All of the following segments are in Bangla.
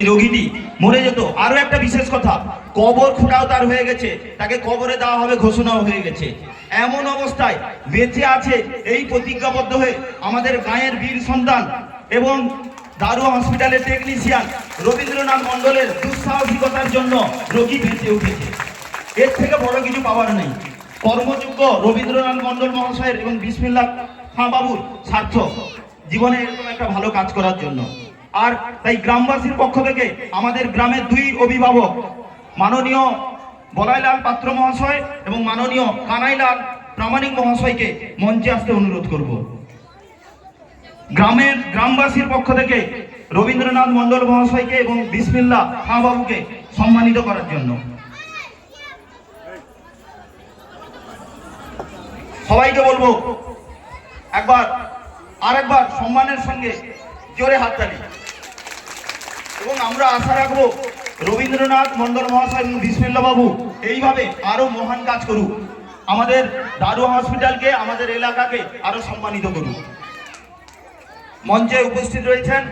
রোগীটি মরে যেত। আরো একটা বিশেষ কথা, কবর খোঁড়াও তার হয়ে গেছে, তাকে কবরে দেওয়া হবে ঘোষণাও হয়ে গেছে। এমন অবস্থায় বেঁচে আছে এই প্রতিজ্ঞাবদ্ধ হয়ে আমাদের গাঁয়ের বীর সন্তান এবং দারুয়া হসপিটালের টেকনিশিয়ান রবীন্দ্রনাথ মণ্ডলের দুঃসাহসিকতার জন্য রোগী বেঁচে উঠেছে। এর থেকে বড় কিছু পাওয়ার নেই। কর্মযোগ্য রবীন্দ্রনাথ মণ্ডল মহাশয়ের এবং বিসমিল্লাহ খাঁ বাবুর সার্থক জীবনে এরকম একটা ভালো কাজ করার জন্য। আর তাই গ্রামবাসীর পক্ষ থেকে আমাদের গ্রামের দুই অভিভাবক মাননীয় বলাইলাল পাত্র মহাশয় এবং মাননীয় কানাইলাল প্রামাণিক মহাশয়কে মঞ্চে আসতে অনুরোধ করব। গ্রামবাসীর পক্ষ থেকে রবীন্দ্রনাথ মণ্ডল মহাশয়কে এবং বিসমিল্লাহ খাঁ বাবুকে সম্মানিত করার জন্য সবাইকে বলবো আরেকবার সম্মানের সঙ্গে জোরে হাততালি। এবং আমরা আশা রাখবো রবীন্দ্রনাথ মণ্ডল মহাশয় এবং বিসমিল্লাহ বাবু এইভাবে আরো মহান কাজ করুক, আমাদের দারুয়া হসপিটালকে, আমাদের এলাকাকে আরো সম্মানিত করুক। মঞ্চে উপস্থিত রয়েছেন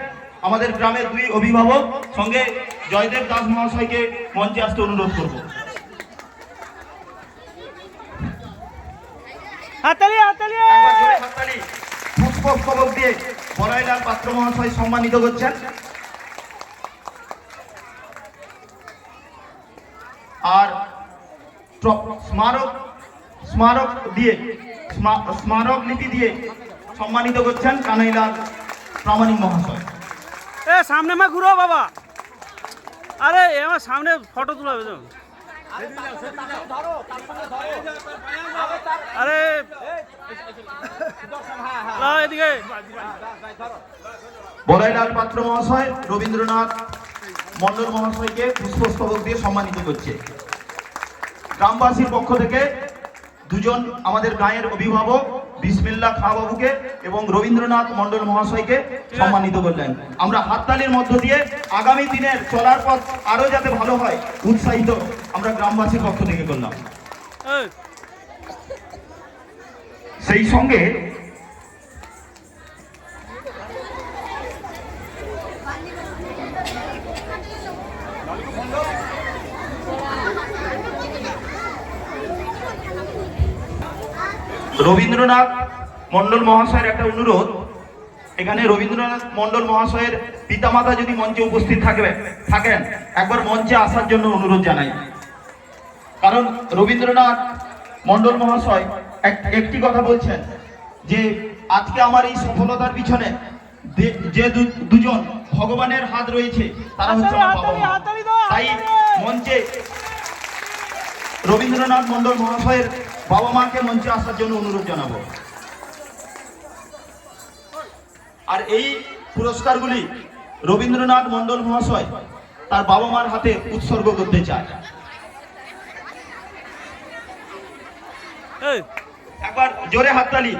আমাদের গ্রামের দুই অভিভাবক, সঙ্গে জয়দেব দাস মহাশয়কে মঞ্চে আসতে অনুরোধ করব। পুষ্পস্তবক দিয়ে বলাইলাল পাত্র মহাশয় সম্মানিত করছেন। আর স্মারক লিপি দিয়ে সম্মানিত করছেন কানাইলাল প্রামাণিক মহাশয়। সামনে মা ঘুরো বাবা, আরে আমার সামনে ফটো তুলাবে তো। আরে এদিকে বলাইলাল পাত্র মহাশয় রবীন্দ্রনাথ মণ্ডল মহাশয়কে পুষ্পস্তবক দিয়ে সম্মানিত করছে। গ্রামবাসীর পক্ষ থেকে দুজন আমাদের গাঁয়ের অভিভাবক বিসমিল্লাহ খাঁ বাবুকে এবং রবীন্দ্রনাথ মণ্ডল মহাশয়কে সম্মানিত করলেন। আমরা হাততালির মধ্য দিয়ে আগামী দিনের চলার পথ আরো যাতে ভালো হয় উৎসাহিত আমরা গ্রামবাসীর পক্ষ থেকে করলাম। সেই সঙ্গে রবীন্দ্রনাথ মণ্ডল মহাশয়ের একটা অনুরোধ, এখানে রবীন্দ্রনাথ মণ্ডল মহাশয়ের পিতামাতা যদি মঞ্চে উপস্থিত থাকেন একবার মঞ্চে আসার জন্য অনুরোধ জানাই। কারণ রবীন্দ্রনাথ মণ্ডল মহাশয় একটি কথা বলছেন যে আজকে আমার এই সফলতার পিছনে যে দুজন ভগবানের হাত রয়েছে তারা হচ্ছে আমার বাবা মা। তাই মঞ্চে রবীন্দ্রনাথ মণ্ডল মহাশয়ের বাবা মাকে মঞ্চে আসার জন্য অনুরোধ জানাবো। আর এই পুরস্কারগুলি রবীন্দ্রনাথ মণ্ডল মহাশয় তার বাবা মার হাতে উৎসর্গ করতে চায়। একবার জোরে হাততালি।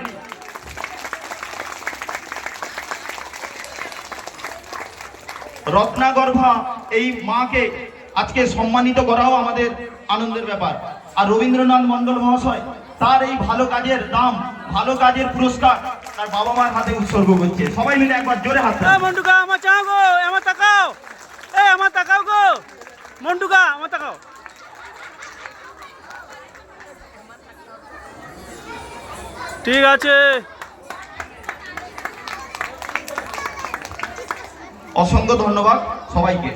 রত্নাগর্ভা এই মাকে আজকে সম্মানিত করাও আমাদের আনন্দের ব্যাপার। আর রবীন্দ্রনাথ মণ্ডল মহাশয় তার এই ভালো কাজের দাম, ভালো কাজের পুরস্কার তার বাবা মার হাতে উৎসর্গ করছে। সবাই মিলে একবার জোরে হাত তালি। মন্টুকা আমার চাও গো, আমার তাকাও, আমার তাকাও গো মন্টুকা, আমার তাকাও। ঠিক আছে, অসংখ্য ধন্যবাদ সবাইকে।